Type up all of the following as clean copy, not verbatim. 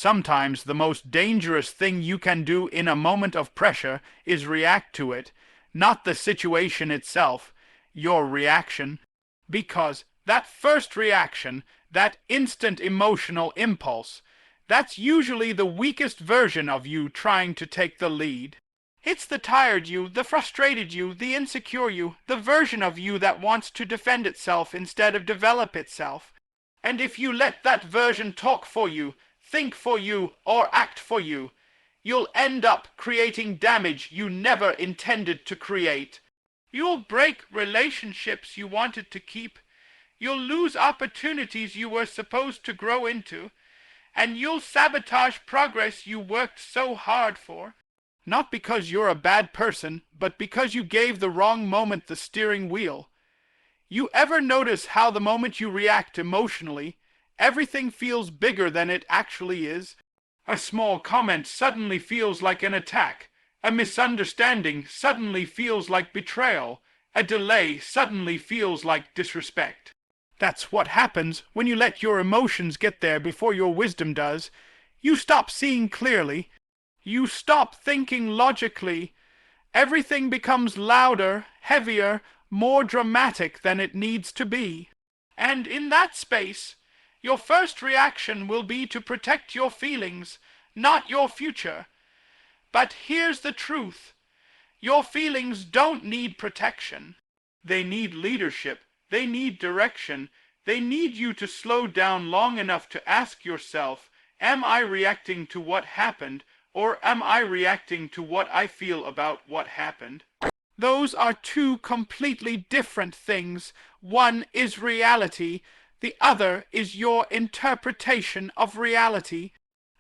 sometimes the most dangerous thing you can do in a moment of pressure is react to it, not the situation itself, your reaction. Because that first reaction, that instant emotional impulse, that's usually the weakest version of you trying to take the lead. It's the tired you, the frustrated you, the insecure you, the version of you that wants to defend itself instead of develop itself. And if you let that version talk for you, think for you, or act for you, you'll end up creating damage you never intended to create. You'll break relationships you wanted to keep. You'll lose opportunities you were supposed to grow into. And you'll sabotage progress you worked so hard for. Not because you're a bad person, but because you gave the wrong moment the steering wheel. You ever notice how the moment you react emotionally, everything feels bigger than it actually is? A small comment suddenly feels like an attack. A misunderstanding suddenly feels like betrayal. A delay suddenly feels like disrespect. That's what happens when you let your emotions get there before your wisdom does. You stop seeing clearly. You stop thinking logically. Everything becomes louder, heavier, more dramatic than it needs to be. And in that space, your first reaction will be to protect your feelings, not your future. But here's the truth. Your feelings don't need protection. They need leadership. They need direction. They need you to slow down long enough to ask yourself, am I reacting to what happened, or am I reacting to what I feel about what happened? Those are two completely different things. One is reality. The other is your interpretation of reality.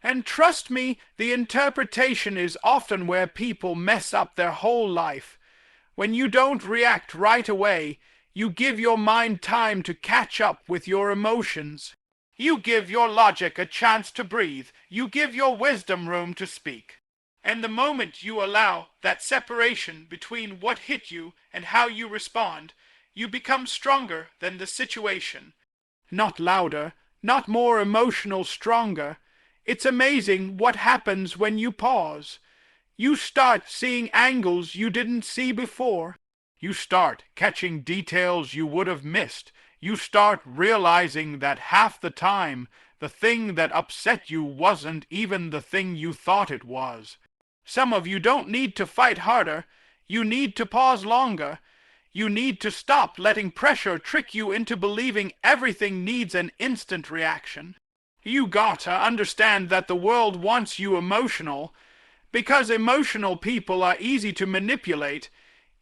And trust me, the interpretation is often where people mess up their whole life. When you don't react right away, you give your mind time to catch up with your emotions. You give your logic a chance to breathe. You give your wisdom room to speak. And the moment you allow that separation between what hit you and how you respond, you become stronger than the situation. Not louder, not more emotional stronger. It's amazing what happens when you pause. You start seeing angles you didn't see before. You start catching details you would have missed. You start realizing that half the time, the thing that upset you wasn't even the thing you thought it was. Some of you don't need to fight harder. You need to pause longer. You need to stop letting pressure trick you into believing everything needs an instant reaction. You gotta understand that the world wants you emotional, because emotional people are easy to manipulate,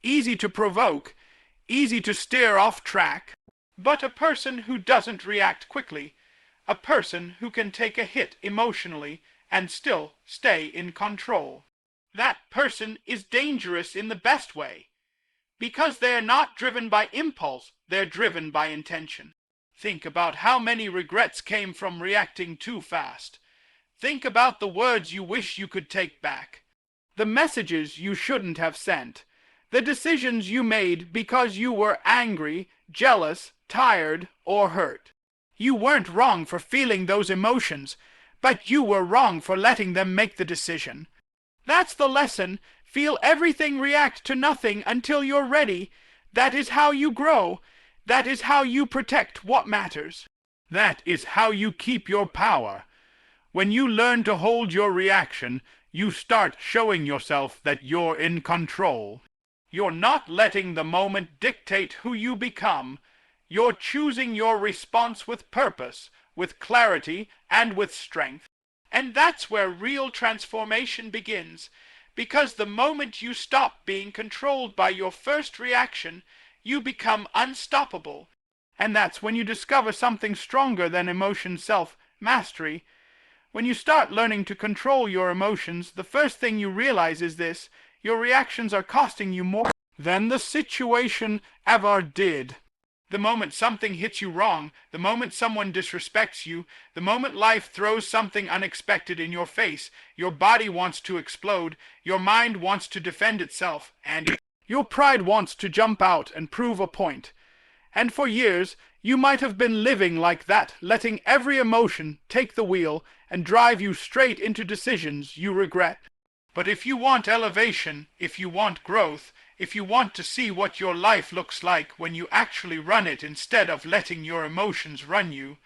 easy to provoke, easy to steer off track. But a person who doesn't react quickly, a person who can take a hit emotionally and still stay in control, that person is dangerous in the best way. Because they're not driven by impulse, they're driven by intention. Think about how many regrets came from reacting too fast. Think about the words you wish you could take back. The messages you shouldn't have sent. The decisions you made because you were angry, jealous, tired, or hurt. You weren't wrong for feeling those emotions, but you were wrong for letting them make the decision. That's the lesson. Feel everything, react to nothing until you're ready. That is how you grow. That is how you protect what matters. That is how you keep your power. When you learn to hold your reaction, you start showing yourself that you're in control. You're not letting the moment dictate who you become. You're choosing your response with purpose, with clarity, and with strength. And that's where real transformation begins. Because the moment you stop being controlled by your first reaction, you become unstoppable. And that's when you discover something stronger than emotion self-mastery. When you start learning to control your emotions, the first thing you realize is this: your reactions are costing you more than the situation ever did. The moment something hits you wrong, the moment someone disrespects you, the moment life throws something unexpected in your face, your body wants to explode, your mind wants to defend itself, and your pride wants to jump out and prove a point. And for years, you might have been living like that, letting every emotion take the wheel and drive you straight into decisions you regret. But if you want elevation, if you want growth, if you want to see what your life looks like when you actually run it instead of letting your emotions run you,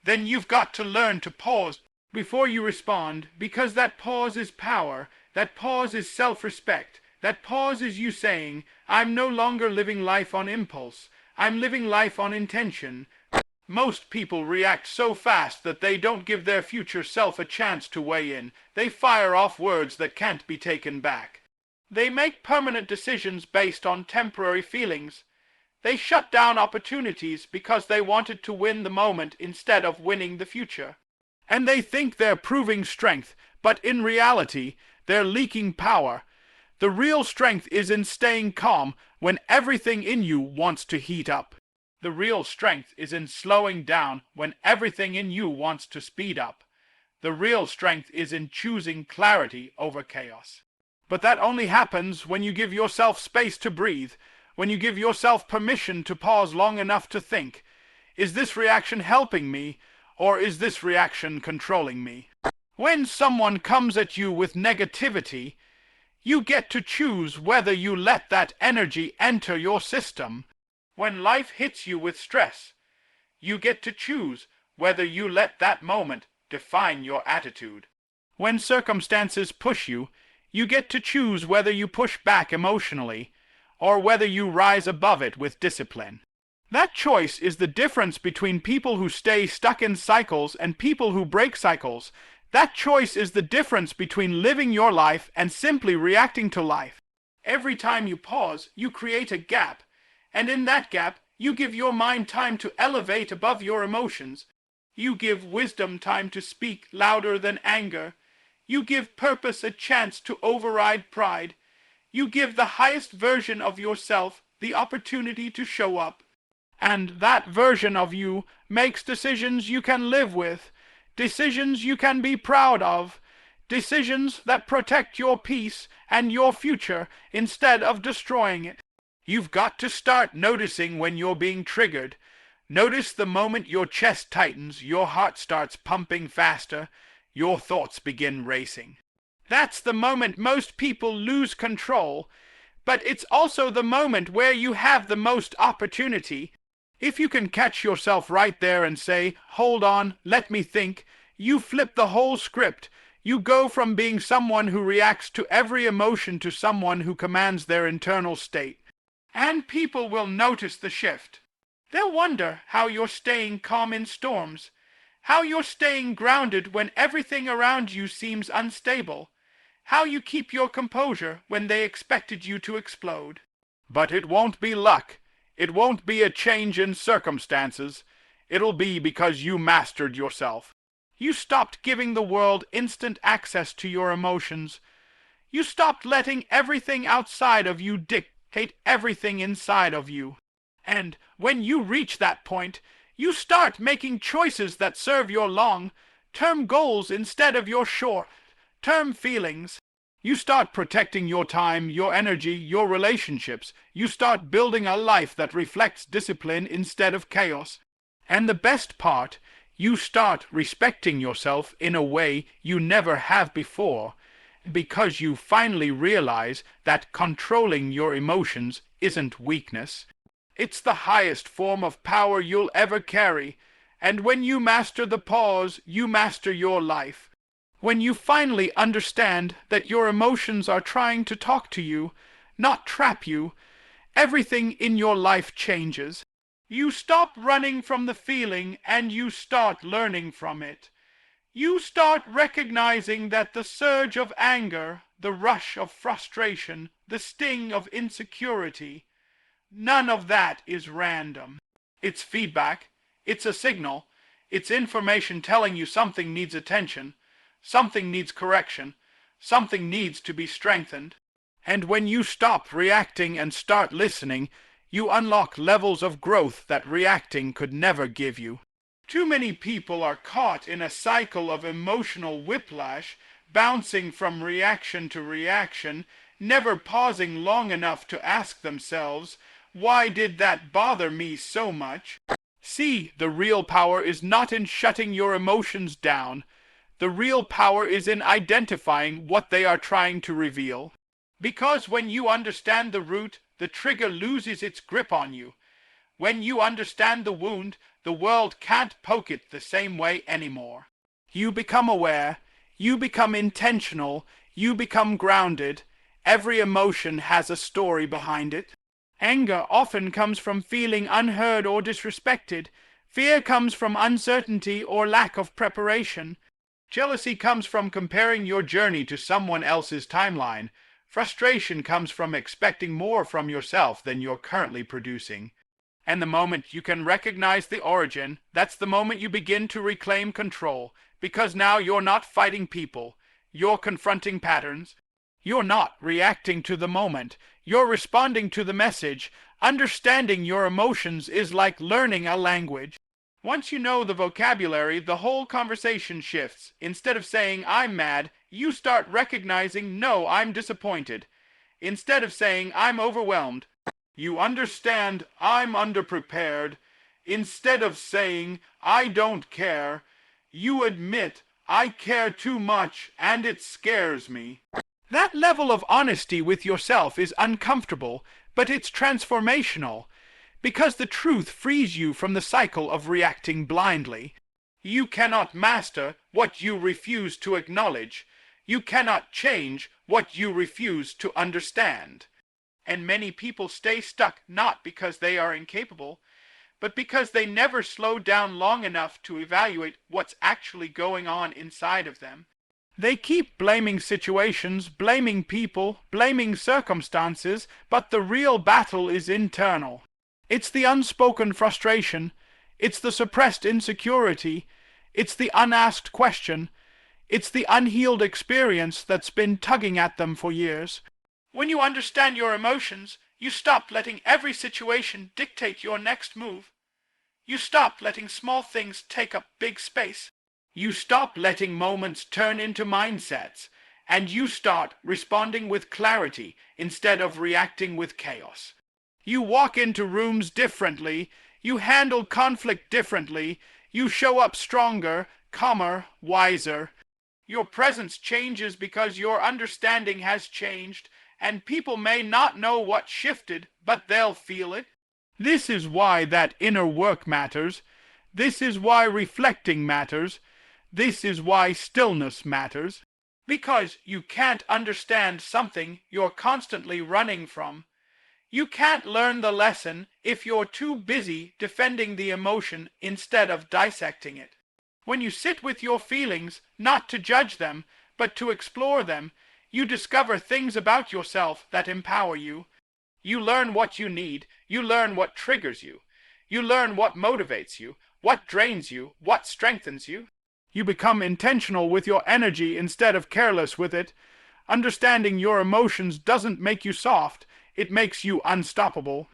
then you've got to learn to pause before you respond, because that pause is power, that pause is self-respect, that pause is you saying, I'm no longer living life on impulse, I'm living life on intention. Most people react so fast that they don't give their future self a chance to weigh in. They fire off words that can't be taken back. They make permanent decisions based on temporary feelings. They shut down opportunities because they wanted to win the moment instead of winning the future. And they think they're proving strength, but in reality, they're leaking power. The real strength is in staying calm when everything in you wants to heat up. The real strength is in slowing down when everything in you wants to speed up. The real strength is in choosing clarity over chaos. But that only happens when you give yourself space to breathe, when you give yourself permission to pause long enough to think, is this reaction helping me, or is this reaction controlling me? When someone comes at you with negativity, you get to choose whether you let that energy enter your system. When life hits you with stress, you get to choose whether you let that moment define your attitude. When circumstances push you, you get to choose whether you push back emotionally, or whether you rise above it with discipline. That choice is the difference between people who stay stuck in cycles and people who break cycles. That choice is the difference between living your life and simply reacting to life. Every time you pause, you create a gap, and in that gap, you give your mind time to elevate above your emotions. You give wisdom time to speak louder than anger. You give purpose a chance to override pride. You give the highest version of yourself the opportunity to show up. And that version of you makes decisions you can live with, decisions you can be proud of, decisions that protect your peace and your future instead of destroying it. You've got to start noticing when you're being triggered. Notice the moment your chest tightens, your heart starts pumping faster, your thoughts begin racing. That's the moment most people lose control, but it's also the moment where you have the most opportunity. If you can catch yourself right there and say, hold on, let me think, you flip the whole script. You go from being someone who reacts to every emotion to someone who commands their internal state. And people will notice the shift. They'll wonder how you're staying calm in storms, how you're staying grounded when everything around you seems unstable, how you keep your composure when they expected you to explode. But it won't be luck. It won't be a change in circumstances. It'll be because you mastered yourself. You stopped giving the world instant access to your emotions. You stopped letting everything outside of you dictate everything inside of you. And when you reach that point, you start making choices that serve your long-term goals instead of your short-term feelings. You start protecting your time, your energy, your relationships. You start building a life that reflects discipline instead of chaos. And the best part, you start respecting yourself in a way you never have before, because you finally realize that controlling your emotions isn't weakness. It's the highest form of power you'll ever carry, and when you master the pause, you master your life. When you finally understand that your emotions are trying to talk to you, not trap you, everything in your life changes. You stop running from the feeling and you start learning from it. You start recognizing that the surge of anger, the rush of frustration, the sting of insecurity, none of that is random. It's feedback, it's a signal, it's information telling you something needs attention, something needs correction, something needs to be strengthened. And when you stop reacting and start listening, you unlock levels of growth that reacting could never give you. Too many people are caught in a cycle of emotional whiplash, bouncing from reaction to reaction, never pausing long enough to ask themselves, Why did that bother me so much? See, the real power is not in shutting your emotions down. The real power is in identifying what they are trying to reveal. Because when you understand the root, the trigger loses its grip on you. When you understand the wound, the world can't poke it the same way anymore. You become aware, you become intentional, you become grounded. Every emotion has a story behind it. Anger often comes from feeling unheard or disrespected. Fear comes from uncertainty or lack of preparation. Jealousy comes from comparing your journey to someone else's timeline. Frustration comes from expecting more from yourself than you're currently producing. And the moment you can recognize the origin, that's the moment you begin to reclaim control, because now you're not fighting people, you're confronting patterns. You're not reacting to the moment, you're responding to the message. Understanding your emotions is like learning a language. Once you know the vocabulary, the whole conversation shifts. Instead of saying, "I'm mad," you start recognizing, "No, I'm disappointed." Instead of saying, "I'm overwhelmed," you understand, "I'm underprepared." Instead of saying, "I don't care," you admit, "I care too much and it scares me." That level of honesty with yourself is uncomfortable, but it's transformational, because the truth frees you from the cycle of reacting blindly. You cannot master what you refuse to acknowledge. You cannot change what you refuse to understand. And many people stay stuck not because they are incapable, but because they never slow down long enough to evaluate what's actually going on inside of them. They keep blaming situations, blaming people, blaming circumstances, but the real battle is internal. It's the unspoken frustration, it's the suppressed insecurity, it's the unasked question, it's the unhealed experience that's been tugging at them for years. When you understand your emotions, you stop letting every situation dictate your next move. You stop letting small things take up big space. You stop letting moments turn into mindsets, and you start responding with clarity instead of reacting with chaos. You walk into rooms differently, you handle conflict differently, you show up stronger, calmer, wiser. Your presence changes because your understanding has changed, and people may not know what shifted, but they'll feel it. This is why that inner work matters. This is why reflecting matters. This is why stillness matters. Because you can't understand something you're constantly running from. You can't learn the lesson if you're too busy defending the emotion instead of dissecting it. When you sit with your feelings, not to judge them, but to explore them, you discover things about yourself that empower you. You learn what you need. You learn what triggers you. You learn what motivates you, what drains you, what strengthens you. You become intentional with your energy instead of careless with it. Understanding your emotions doesn't make you soft, it makes you unstoppable.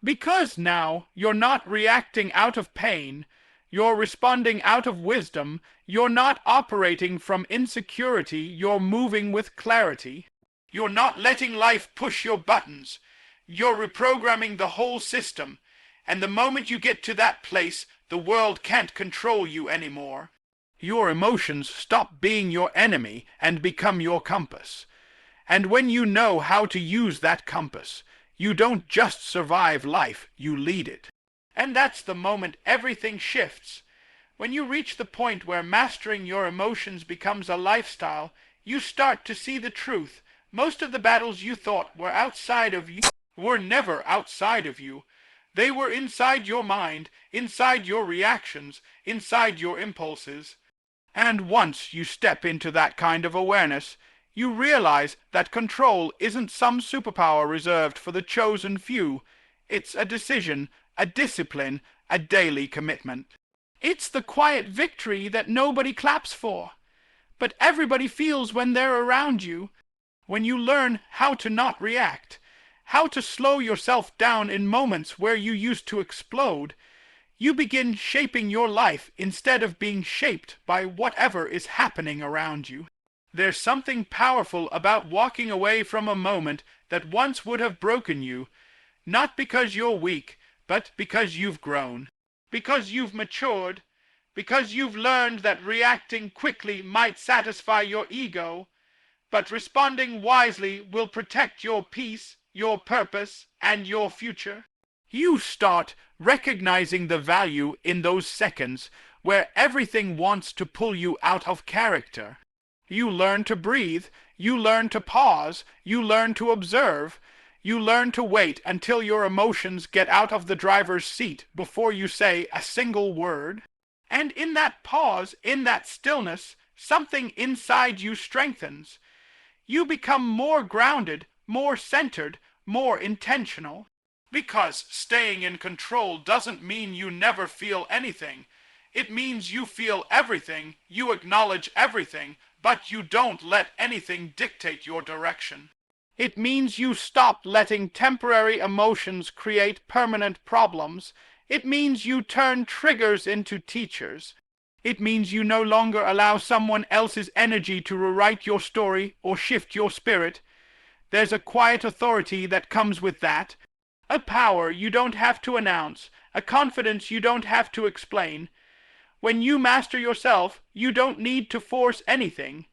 Because now you're not reacting out of pain, you're responding out of wisdom, you're not operating from insecurity, you're moving with clarity. You're not letting life push your buttons, you're reprogramming the whole system, and the moment you get to that place, the world can't control you anymore. Your emotions stop being your enemy and become your compass. And when you know how to use that compass, you don't just survive life, you lead it. And that's the moment everything shifts. When you reach the point where mastering your emotions becomes a lifestyle, you start to see the truth. Most of the battles you thought were outside of you were never outside of you. They were inside your mind, inside your reactions, inside your impulses. And once you step into that kind of awareness, you realize that control isn't some superpower reserved for the chosen few. It's a decision, a discipline, a daily commitment. It's the quiet victory that nobody claps for, but everybody feels when they're around you. When you learn how to not react, how to slow yourself down in moments where you used to explode, you begin shaping your life instead of being shaped by whatever is happening around you. There's something powerful about walking away from a moment that once would have broken you. Not because you're weak, but because you've grown, because you've matured, because you've learned that reacting quickly might satisfy your ego, but responding wisely will protect your peace, your purpose, and your future. You start recognizing the value in those seconds where everything wants to pull you out of character. You learn to breathe, you learn to pause, you learn to observe, you learn to wait until your emotions get out of the driver's seat before you say a single word. And in that pause, in that stillness, something inside you strengthens. You become more grounded, more centered, more intentional. Because staying in control doesn't mean you never feel anything. It means you feel everything, you acknowledge everything, but you don't let anything dictate your direction. It means you stop letting temporary emotions create permanent problems. It means you turn triggers into teachers. It means you no longer allow someone else's energy to rewrite your story or shift your spirit. There's a quiet authority that comes with that, a power you don't have to announce, a confidence you don't have to explain. When you master yourself, you don't need to force anything.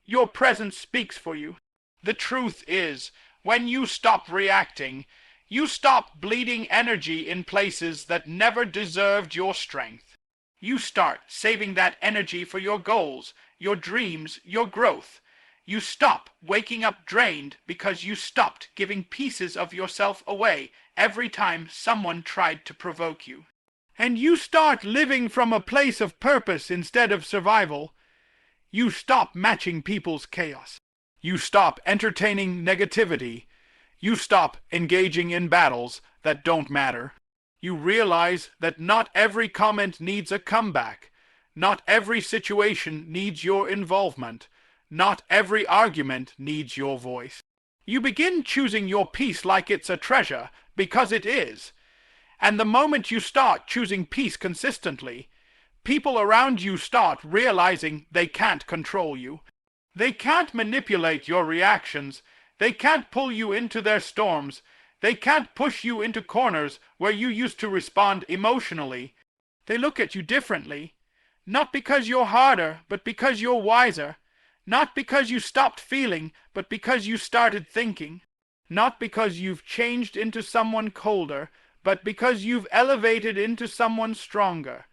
Your presence speaks for you. The truth is, when you stop reacting, you stop bleeding energy in places that never deserved your strength. You start saving that energy for your goals, your dreams, your growth. You stop waking up drained because you stopped giving pieces of yourself away every time someone tried to provoke you. And you start living from a place of purpose instead of survival. You stop matching people's chaos. You stop entertaining negativity. You stop engaging in battles that don't matter. You realize that not every comment needs a comeback. Not every situation needs your involvement. Not every argument needs your voice. You begin choosing your peace like it's a treasure, because it is. And the moment you start choosing peace consistently, people around you start realizing they can't control you. They can't manipulate your reactions. They can't pull you into their storms. They can't push you into corners where you used to respond emotionally. They look at you differently. Not because you're harder, but because you're wiser. Not because you stopped feeling, but because you started thinking. Not because you've changed into someone colder, but because you've elevated into someone stronger.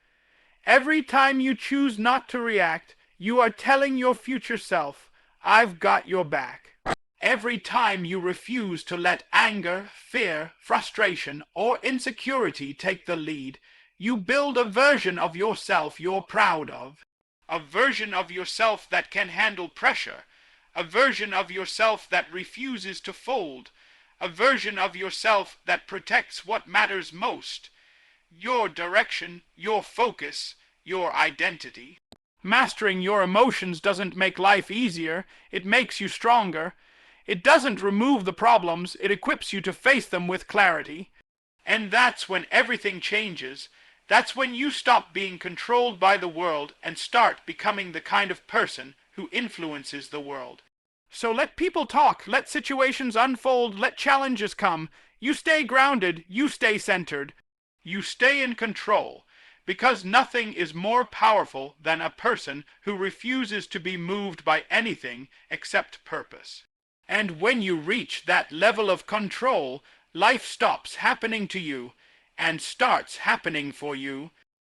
Every time you choose not to react, you are telling your future self, I've got your back. Every time you refuse to let anger, fear, frustration, or insecurity take the lead, you build a version of yourself you're proud of. A version of yourself that can handle pressure. A version of yourself that refuses to fold. A version of yourself that protects what matters most. Your direction, your focus, your identity. Mastering your emotions doesn't make life easier, it makes you stronger. It doesn't remove the problems, it equips you to face them with clarity. And that's when everything changes. That's when you stop being controlled by the world and start becoming the kind of person who influences the world. So let people talk, let situations unfold, let challenges come. You stay grounded, you stay centered. You stay in control, because nothing is more powerful than a person who refuses to be moved by anything except purpose. And when you reach that level of control, life stops happening to you and starts happening for you.